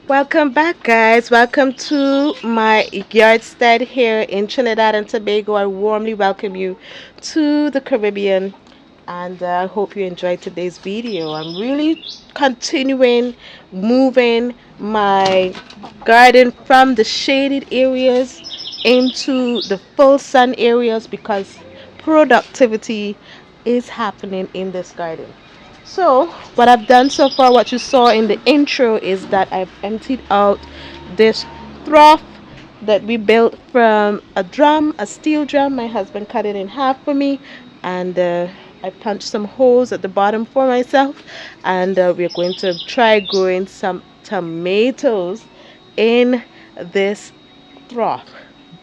Welcome back, guys. Welcome to my yardstead here in Trinidad and Tobago. I warmly welcome you to the Caribbean, and I hope you enjoyed today's video. I'm really continuing moving my garden from the shaded areas into the full sun areas because productivity is happening in this garden. So, what I've done so far, what you saw in the intro, is that I've emptied out this trough that we built from a drum, a steel drum. My husband cut it in half for me, and I punched some holes at the bottom for myself. And we're going to try growing some tomatoes in this trough.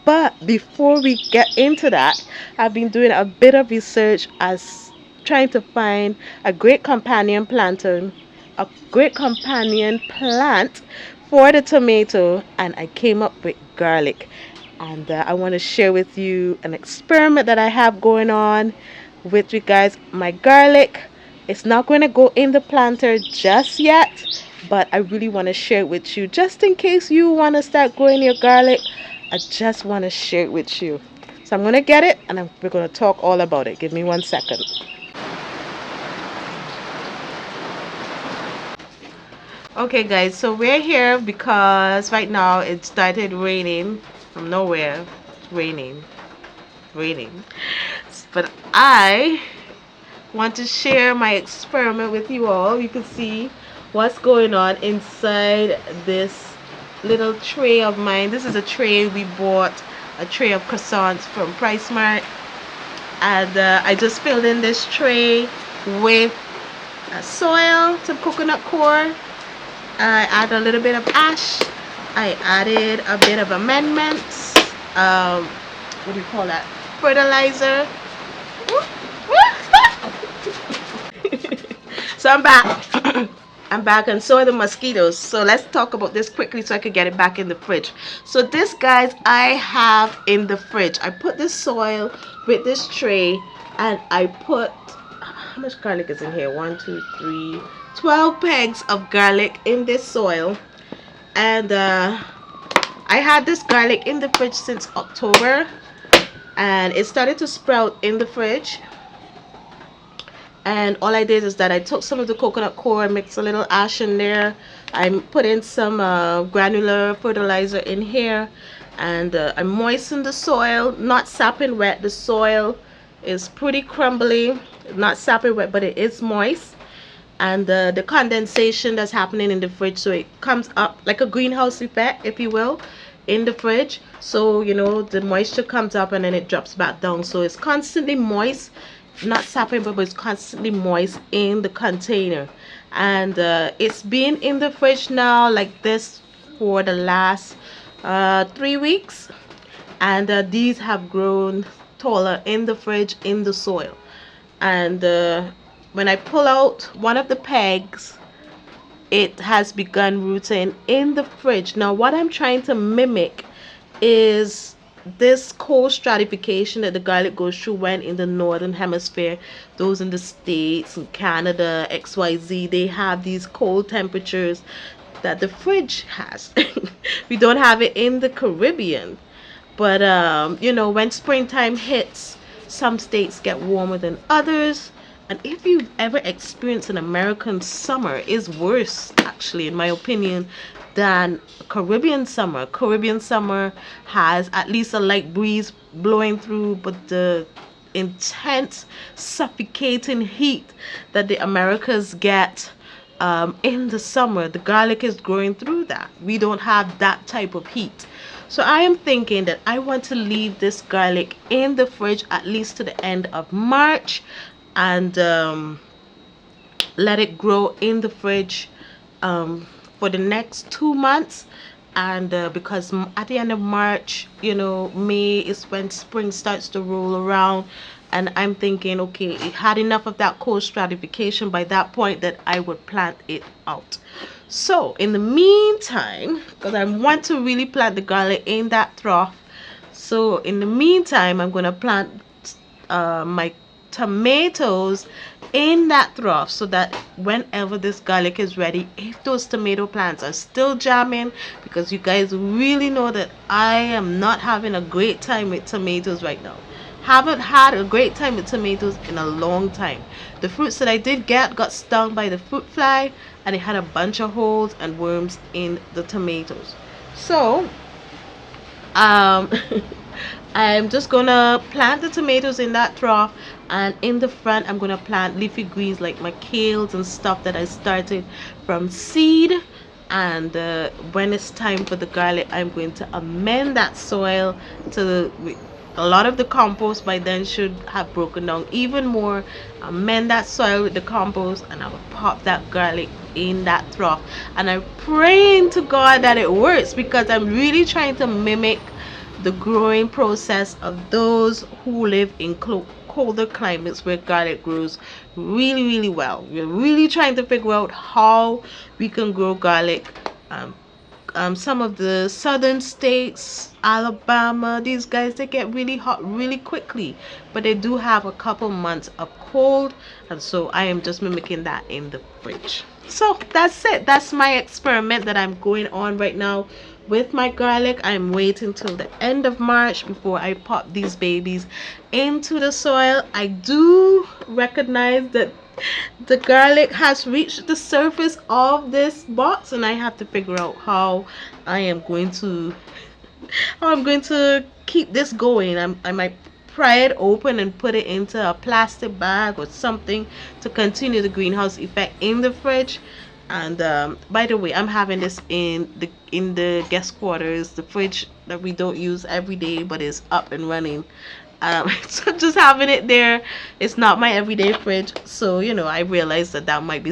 But before we get into that, I've been doing a bit of research as trying to find a great companion planter, a great companion plant for the tomato, and I came up with garlic. And I want to share with you an experiment that I have going on with regards my garlic. It's not going to go in the planter just yet, but I really want to share it with you just in case you want to start growing your garlic. I just want to share it with you. So I'm going to get it and we're going to talk all about it. Give me 1 second. Okay, guys, so we're here because right now it started raining from nowhere. Raining. But I want to share my experiment with you all. You can see what's going on inside this little tray of mine. This is a tray we bought, a tray of croissants from PriceMart, and I just filled in this tray with soil, some coconut coir. I added a little bit of ash. I added a bit of amendments. What do you call that? Fertilizer. So I'm back. I'm back, and so are the mosquitoes. So let's talk about this quickly so I can get it back in the fridge. So this, guys, I have in the fridge. I put this soil with this tray, and I put, how much garlic is in here? 1, 2, 3, 12 pegs of garlic in this soil. And I had this garlic in the fridge since October, and it started to sprout in the fridge. And all I did is that I took some of the coconut coir, mixed a little ash in there. I put in some granular fertilizer in here, and I moistened the soil, not sapping wet. The soil is pretty crumbly, not sapping wet, but it is moist. And the condensation that's happening in the fridge, so it comes up like a greenhouse effect, if you will, in the fridge. So you know, the moisture comes up and then it drops back down, so it's constantly moist, not sapping, but it's constantly moist in the container. And it's been in the fridge now like this for the last 3 weeks, and these have grown taller in the fridge, in the soil. And when I pull out one of the pegs, it has begun rooting in the fridge. Now what I'm trying to mimic is this cold stratification that the garlic goes through when in the northern hemisphere. Those in the States and Canada, XYZ, they have these cold temperatures that the fridge has. We don't have it in the Caribbean, but you know, when springtime hits, some states get warmer than others. And if you've ever experienced an American summer, is worse, actually, in my opinion, than Caribbean summer. Caribbean summer has at least a light breeze blowing through, but the intense, suffocating heat that the Americas get in the summer, the garlic is growing through that. We don't have that type of heat. So I am thinking that I want to leave this garlic in the fridge at least to the end of March, and let it grow in the fridge for the next 2 months. And because at the end of March, you know, May is when spring starts to roll around, and I'm thinking, okay, it had enough of that cold stratification by that point that I would plant it out. So in the meantime, because I want to really plant the garlic in that trough, so in the meantime I'm going to plant my tomatoes in that trough, so that whenever this garlic is ready, if those tomato plants are still jamming, because you guys really know that I am not having a great time with tomatoes right now. Haven't had a great time with tomatoes in a long time. The fruits that I did get got stung by the fruit fly, and it had a bunch of holes and worms in the tomatoes. So I'm just gonna plant the tomatoes in that trough, and in the front I'm gonna plant leafy greens like my kales and stuff that I started from seed. And when it's time for the garlic, I'm going to amend that soil to a lot of the compost by then should have broken down even more. Amend that soil with the compost, and I will pop that garlic in that trough. And I'm praying to God that it works, because I'm really trying to mimic the growing process of those who live in colder climates where garlic grows really well. We're really trying to figure out how we can grow garlic. Some of the southern states, Alabama, these guys, they get really hot really quickly, but they do have a couple months of cold, and so I am just mimicking that in the fridge. So that's it. That's my experiment that I'm going on right now with my garlic. I'm waiting till the end of March before I pop these babies into the soil. I do recognize that the garlic has reached the surface of this box, and I have to figure out how I'm going to keep this going. I might pry it open and put it into a plastic bag or something to continue the greenhouse effect in the fridge. And by the way, I'm having this in the guest quarters, the fridge that we don't use every day but is up and running. So just having it there, it's not my everyday fridge. So I realized that might be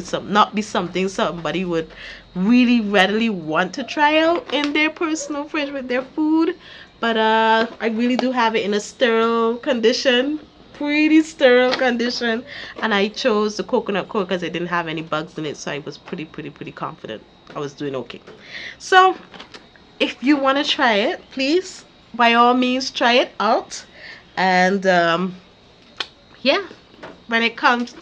something somebody would really readily want to try out in their personal fridge with their food. But I really do have it in a sterile condition, pretty sterile condition, and I chose the coconut coir because it didn't have any bugs in it, so I was pretty confident I was doing okay. So if you want to try it, please by all means try it out. And yeah, when it comes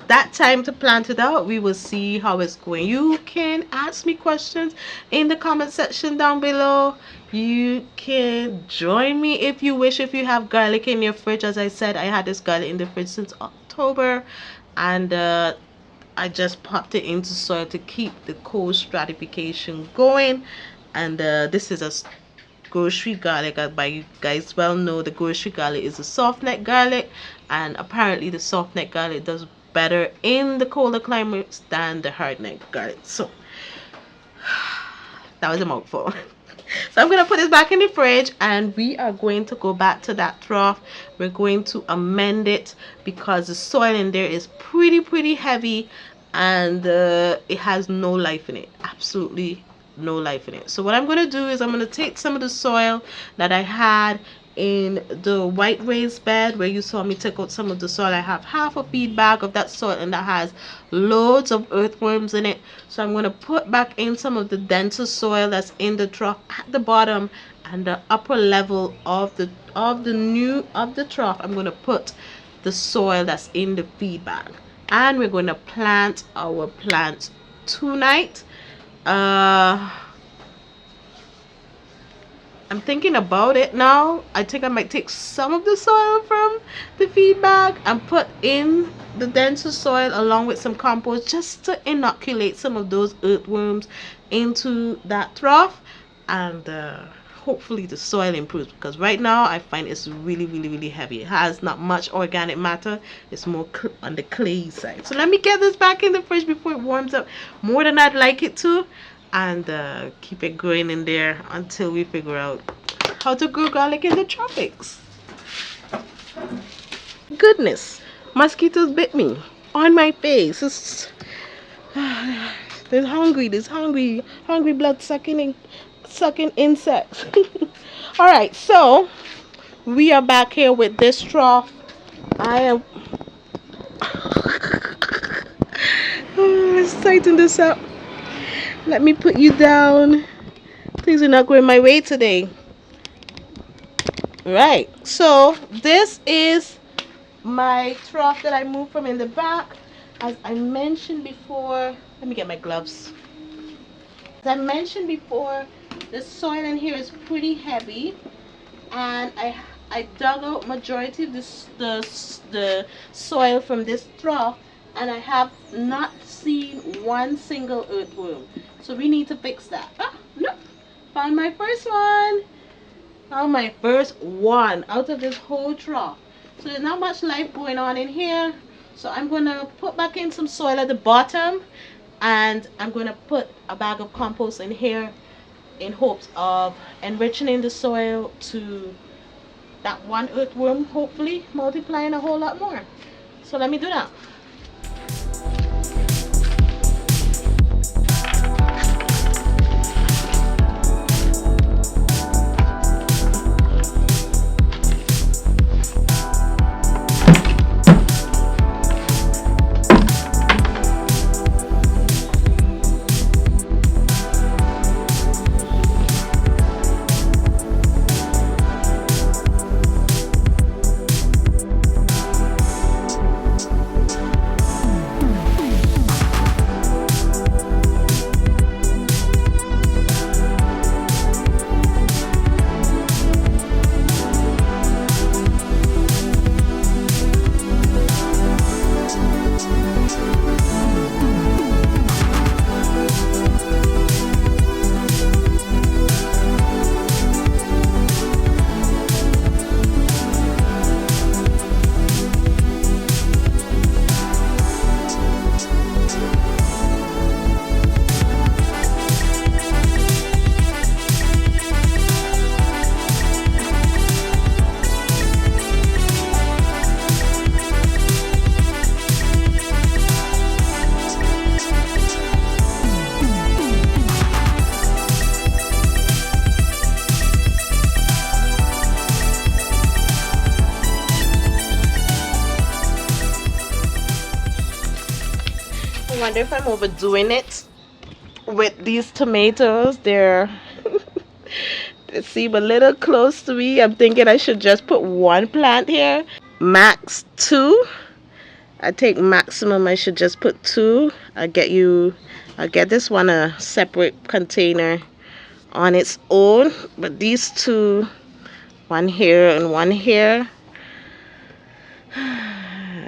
that time to plant it out, we will see how it's going. You can ask me questions in the comment section down below. You can join me if you wish, if you have garlic in your fridge. As I said, I had this garlic in the fridge since October, and I just popped it into soil to keep the cold stratification going. And this is a grocery garlic. As you guys well know, the grocery garlic is a soft neck garlic, and apparently the soft neck garlic does better in the colder climates than the hard neck garlic. So that was a mouthful. So I'm gonna put this back in the fridge, and we are going to go back to that trough. We're going to amend it because the soil in there is pretty heavy, and it has no life in it. Absolutely no life in it. So what I'm going to do is I'm going to take some of the soil that I had in the white raised bed where you saw me take out some of the soil. I have half a feed bag of that soil, and that has loads of earthworms in it. So I'm going to put back in some of the denser soil that's in the trough at the bottom, and the upper level of the trough I'm going to put the soil that's in the feed bag. And we're going to plant our plants tonight. I'm thinking about it now. I think I might take some of the soil from the feed bag and put in the denser soil along with some compost, just to inoculate some of those earthworms into that trough, and hopefully the soil improves, because right now I find it's really heavy. It has not much organic matter. It's more on the clay side. So let me get this back in the fridge before it warms up more than I'd like it to, and keep it growing in there until we figure out how to grow garlic in the tropics. Goodness, mosquitoes bit me on my face. There's hungry blood sucking insects. All right, so we are back here with this trough. I am let's tighten this up. Let me put you down. Things are not going my way today. Right, so this is my trough that I moved from in the back. As I mentioned before, let me get my gloves. As I mentioned before, the soil in here is pretty heavy, and I dug out majority of the soil from this trough, and I have not seen one single earthworm. So we need to fix that. Ah, nope. Found my first one. Found my first one out of this whole trough. So there's not much life going on in here. So I'm gonna put back in some soil at the bottom, and I'm gonna put a bag of compost in here in hopes of enriching the soil to that one earthworm, hopefully multiplying a whole lot more. So let me do that. I wonder if I'm overdoing it with these tomatoes. They seem a little close to me. I'm thinking I should just put one plant here, max two. I think maximum I should just put two. I'll get this one a separate container on its own, but these two, one here and one here,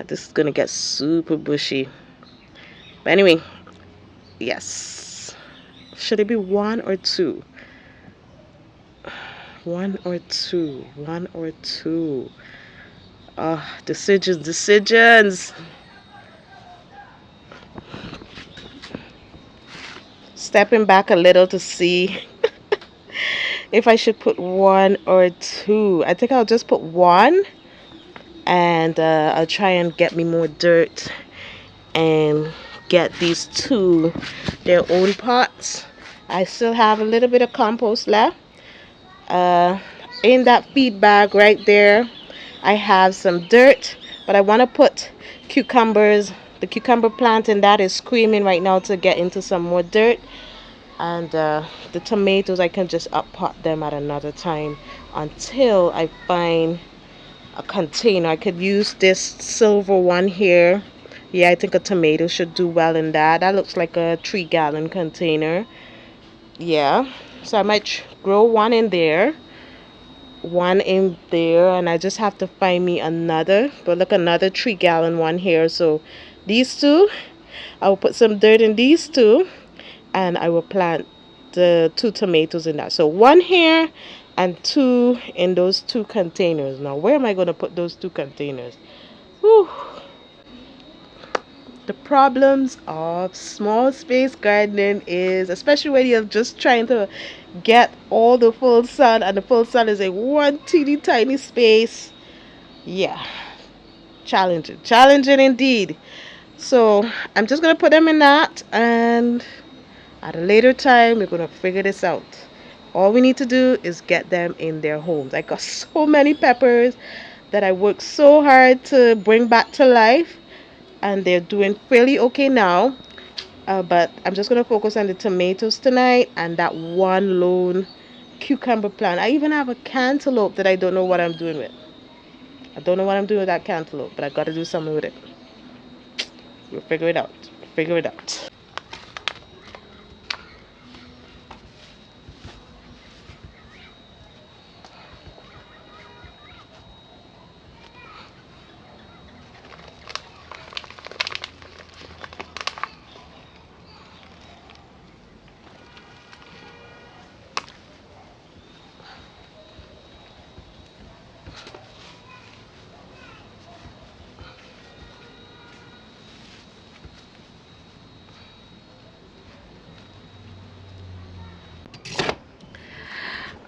this is gonna get super bushy. But anyway, yes. Should it be one or two? One or two? One or two? Decisions. Stepping back a little to see if I should put one or two. I think I'll just put one, and I'll try and get me more dirt and get these two their own pots. I still have a little bit of compost left. In that feed bag right there, I have some dirt, but I want to put cucumbers. The cucumber plant in that is screaming right now to get into some more dirt, and the tomatoes I can just up pot them at another time until I find a container. I could use this silver one here. Yeah, I think a tomato should do well in that. That looks like a 3-gallon container. Yeah, so I might grow one in there, and I just have to find me another. But look, another 3-gallon one here. So these two, I will put some dirt in these two, and I will plant the 2 tomatoes in that. So one here and 2 in those 2 containers. Now, where am I going to put those 2 containers? Whew. The problems of small space gardening is, especially when you're just trying to get all the full sun, and the full sun is in one teeny tiny space. Yeah, challenging indeed. So I'm just gonna put them in that, and at a later time we're gonna figure this out. All we need to do is get them in their homes. I got so many peppers that I worked so hard to bring back to life, and they're doing fairly okay now, but I'm just going to focus on the tomatoes tonight and that one lone cucumber plant. I even have a cantaloupe that I don't know what I'm doing with. I don't know what I'm doing with that cantaloupe, but I got to do something with it. We'll figure it out. Figure it out.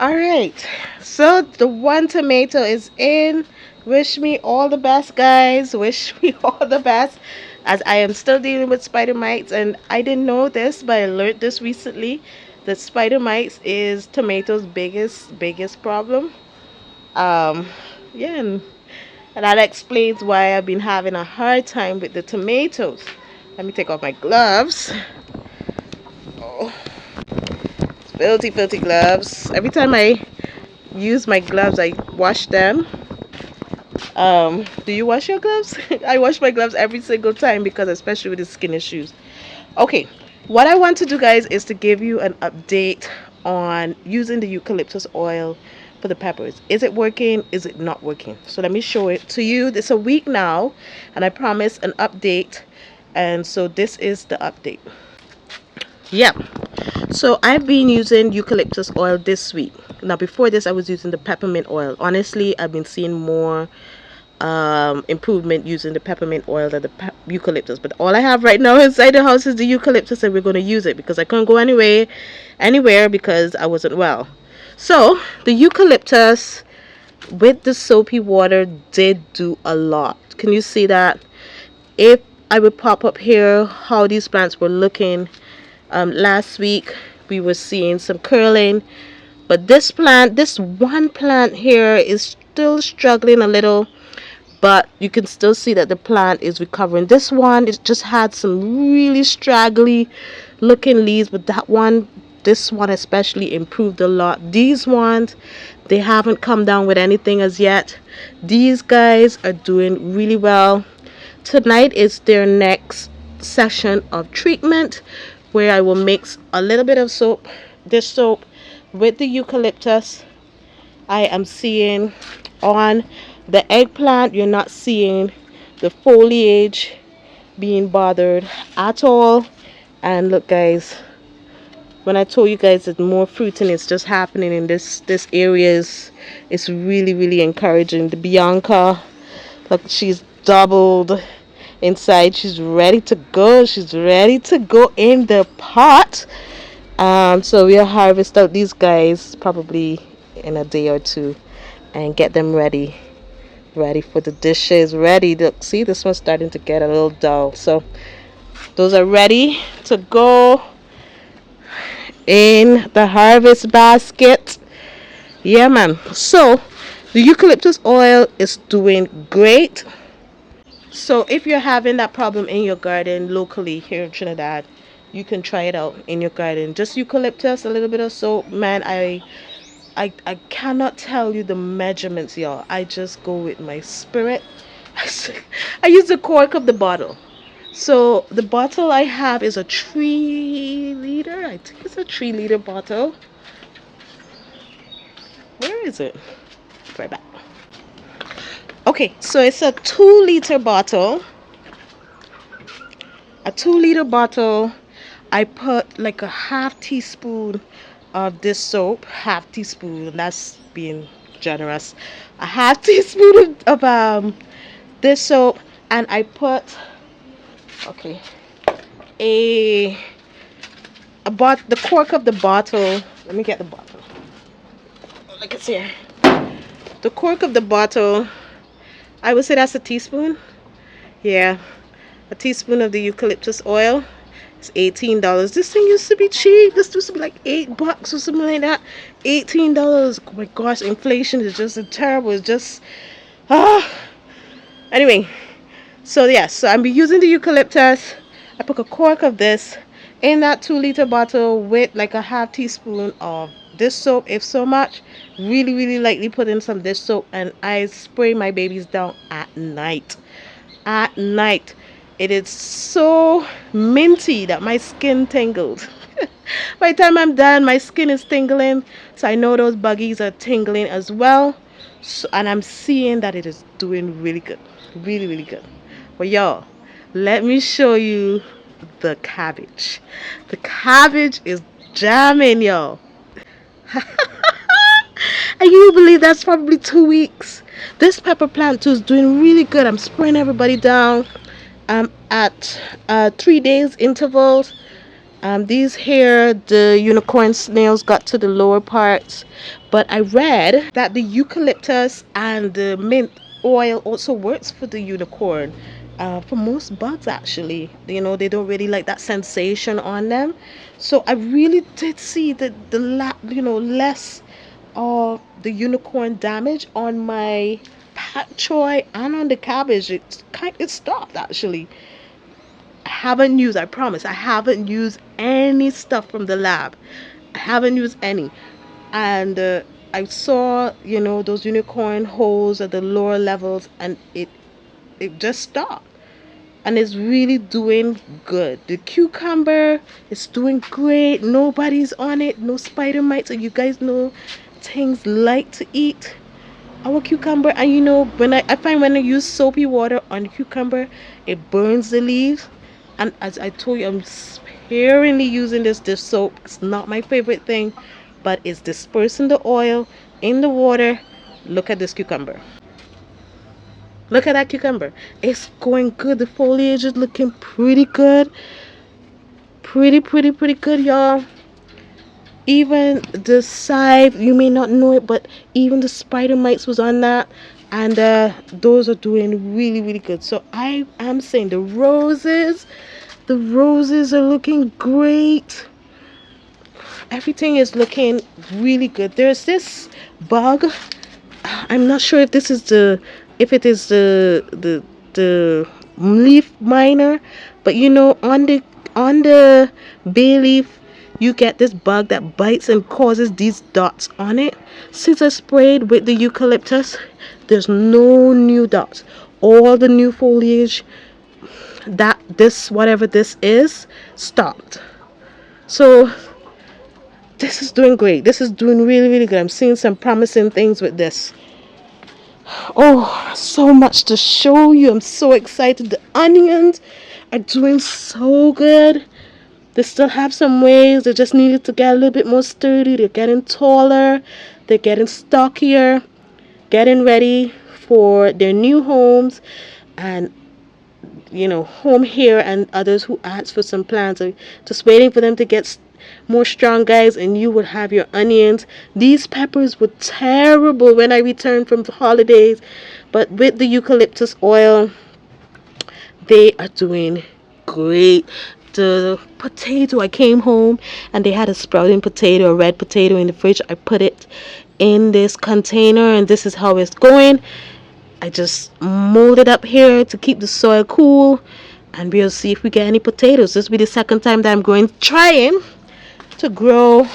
All right, so the one tomato is in. Wish me all the best, guys. Wish me all the best, as I am still dealing with spider mites, and I didn't know this, but I learned this recently, that spider mites is tomatoes' biggest problem. um yeah, and that explains why I've been having a hard time with the tomatoes. Let me take off my gloves. Oh, filthy gloves. Every time I use my gloves, I wash them. Do you wash your gloves? I wash my gloves every single time, because especially with the skin issues. Okay, what I want to do, guys, is to give you an update on using the eucalyptus oil for the peppers. Is it working? Is it not working? So let me show it to you. It's a week now, and I promised an update, and so this is the update. Yeah, so I've been using eucalyptus oil this week. Now before this I was using the peppermint oil. Honestly, I've been seeing more improvement using the peppermint oil than the eucalyptus, but all I have right now inside the house is the eucalyptus, and we're going to use it because I couldn't go anywhere because I wasn't well. So the eucalyptus with the soapy water did do a lot. Can you see that? If I would pop up here how these plants were looking, last week we were seeing some curling, but this one plant here is still struggling a little, but you can still see that the plant is recovering. This one, it just had some really straggly looking leaves, but this one especially improved a lot. These ones, they haven't come down with anything as yet. These guys are doing really well. Tonight is their next session of treatment, where I will mix a little bit of soap, this soap, with the eucalyptus. I am seeing on the eggplant, you're not seeing the foliage being bothered at all. And look, guys, when I told you guys that more fruiting is just happening in this area, it's really encouraging. The Bianca, look, she's doubled inside. She's ready to go. She's ready to go in the pot. So we'll harvest out these guys probably in a day or two and get them ready for the dishes. Ready. Look, see, this one's starting to get a little dull, so those are ready to go in the harvest basket. Yeah, man. So the eucalyptus oil is doing great. So if you're having that problem in your garden locally here in Trinidad, you can try it out in your garden. Just eucalyptus, a little bit of soap. Man, I cannot tell you the measurements, y'all. I just go with my spirit. I use the cork of the bottle. So the bottle I have is a 3 liter. I think it's a 3 liter bottle. Where is it? Right back. Okay, so it's a 2 liter bottle. A 2 liter bottle. I put like a half teaspoon of this soap, half teaspoon, that's being generous, a half teaspoon of this soap, and I put, okay, the cork of the bottle. Let me get the bottle. Like it's here. The cork of the bottle, I would say that's a teaspoon. Yeah, a teaspoon of the eucalyptus oil. It's $18. This thing used to be cheap. This used to be like $8 or something like that. $18. Oh my gosh, inflation is just terrible. It's just anyway. So yeah, so I'm using the eucalyptus. I put a cork of this in that 2 liter bottle with like a half teaspoon of dish soap, if so much, really lightly put in some dish soap, and I spray my babies down at night. At night, it is so minty that my skin tingles. By the time I'm done, my skin is tingling, so I know those buggies are tingling as well. So, and I'm seeing that it is doing really good, really good. But y'all, let me show you the cabbage. The cabbage is jamming, y'all. And you believe that's probably 2 weeks. This pepper plant too is doing really good. I'm spraying everybody down at 3 days intervals. These here, the unicorn snails got to the lower parts, but I read that the eucalyptus and the mint oil also works for the unicorn. For most bugs, actually, you know, they don't really like that sensation on them. So I really did see that less of the unicorn damage on my pak choy and on the cabbage. It stopped actually. I promise, I haven't used any stuff from the lab. I haven't used any. And I saw, those unicorn holes at the lower levels, and it just stopped. And it's really doing good. The cucumber is doing great. Nobody's on it. No spider mites. And you guys know things like to eat our cucumber. And when I find when I use soapy water on the cucumber, it burns the leaves. And as I told you, I'm sparingly using this dish soap. It's not my favorite thing, but it's dispersing the oil in the water. Look at this cucumber. Look at that cucumber. It's going good. The foliage is looking pretty good. Pretty good, y'all. Even the scythe, you may not know it, but even the spider mites was on that. And those are doing really good. So I am saying the roses are looking great. Everything is looking really good. There's this bug. I'm not sure if it is the leaf miner, but on the bay leaf, you get this bug that bites and causes these dots on it. Since I sprayed with the eucalyptus, there's no new dots. All the new foliage whatever this is, stopped. So this is doing great. This is doing really good. I'm seeing some promising things with this. Oh, so much to show you. I'm so excited. The onions are doing so good. They still have some ways. They just needed to get a little bit more sturdy. They're getting taller. They're getting stockier. Getting ready for their new homes. And home here and others who asked for some plants are just waiting for them to get more strong, guys, and you would have your onions. These peppers were terrible when I returned from the holidays, but with the eucalyptus oil, they are doing great. The potato, I came home and they had a sprouting potato, a red potato in the fridge. I put it in this container, and this is how it's going. I just mold it up here to keep the soil cool, and we'll see if we get any potatoes. This will be the second time that I'm trying to grow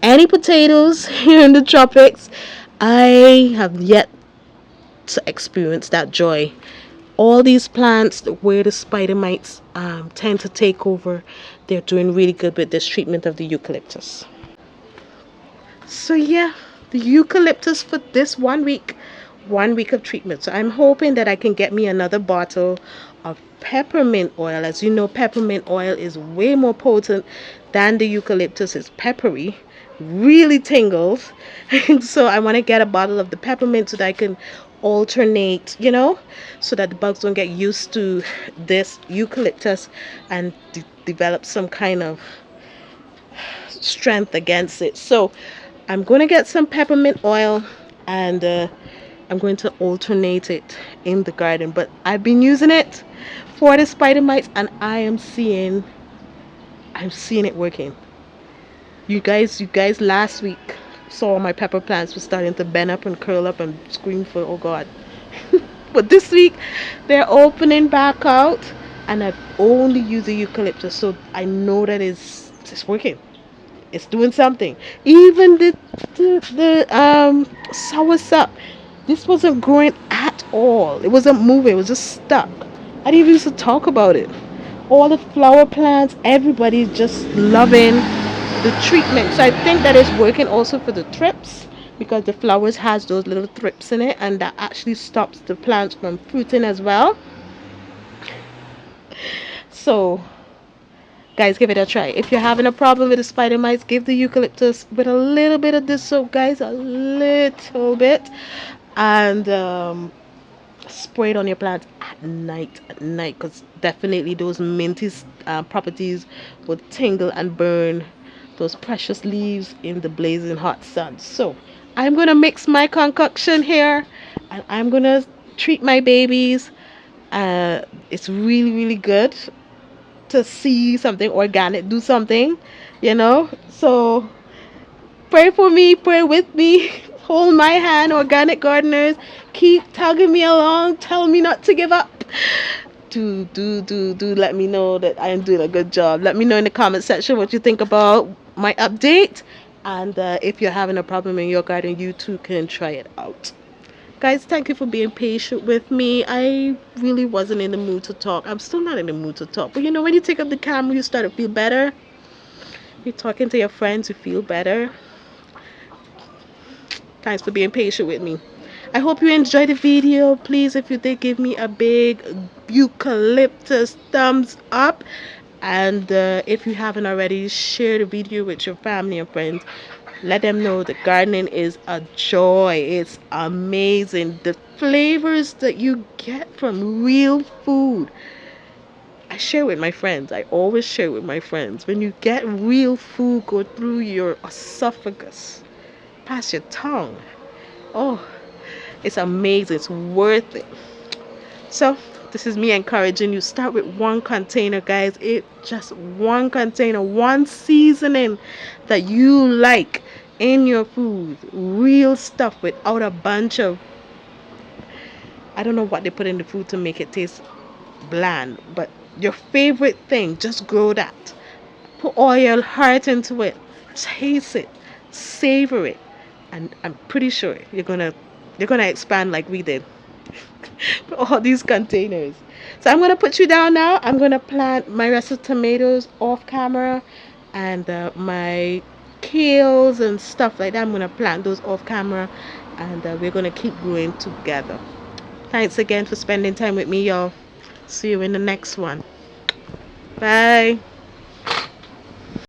any potatoes here in the tropics. I have yet to experience that joy. All these plants where the spider mites tend to take over, they're doing really good with this treatment of the eucalyptus. So yeah, the eucalyptus for this 1 week of treatment. So I'm hoping that I can get me another bottle of peppermint oil. As you know, peppermint oil is way more potent than the eucalyptus. It's peppery, really tingles. So I want to get a bottle of the peppermint so that I can alternate, so that the bugs don't get used to this eucalyptus and develop some kind of strength against it. So I'm going to get some peppermint oil, and I'm going to alternate it in the garden. But I've been using it for the spider mites, and I'm seeing it working. You guys last week saw my pepper plants were starting to bend up and curl up and scream for, oh God. But this week they're opening back out, and I've only used the eucalyptus, so I know that it's working. It's doing something. Even the soursop, this wasn't growing at all. It wasn't moving. It was just stuck. I didn't even used to talk about it. All the flower plants, everybody's just loving the treatment. So I think that is working also for the thrips, because the flowers has those little thrips in it, and that actually stops the plants from fruiting as well. So guys, give it a try. If you're having a problem with the spider mites, give the eucalyptus with a little bit of this soap, guys, a little bit, and spray it on your plants at night, because definitely those minty properties will tingle and burn those precious leaves in the blazing hot sun. So I'm gonna mix my concoction here, and I'm gonna treat my babies. It's really, really good to see something organic do something, you know. So pray for me, pray with me, hold my hand, organic gardeners. Keep tugging me along, tell me not to give up. Do let me know that I am doing a good job. Let me know in the comment section what you think about my update, and if you're having a problem in your garden, you too can try it out. Guys, thank you for being patient with me. I really wasn't in the mood to talk. I'm still not in the mood to talk. But you know, when you take up the camera, you start to feel better. You're talking to your friends, you feel better. Thanks for being patient with me. I hope you enjoyed the video. Please, if you did, give me a big eucalyptus thumbs up. And if you haven't already, share the video with your family and friends. Let them know that gardening is a joy. It's amazing. The flavors that you get from real food, I share with my friends. I always share with my friends. When you get real food go through your esophagus, past your tongue, oh, it's amazing. It's worth it. So this is me encouraging you. Start with one container, guys. It just one container, one seasoning that you like in your food. Real stuff without a bunch of, I don't know what they put in the food to make it taste bland, but your favorite thing, just grow that. Put all your heart into it. Taste it. Savor it. And I'm pretty sure you're gonna expand like we did. All these containers. So I'm gonna put you down now. I'm gonna plant my rest of tomatoes off camera, and my kales and stuff like that. I'm gonna plant those off camera, and we're gonna keep growing together. Thanks again for spending time with me, y'all. See you in the next one. Bye.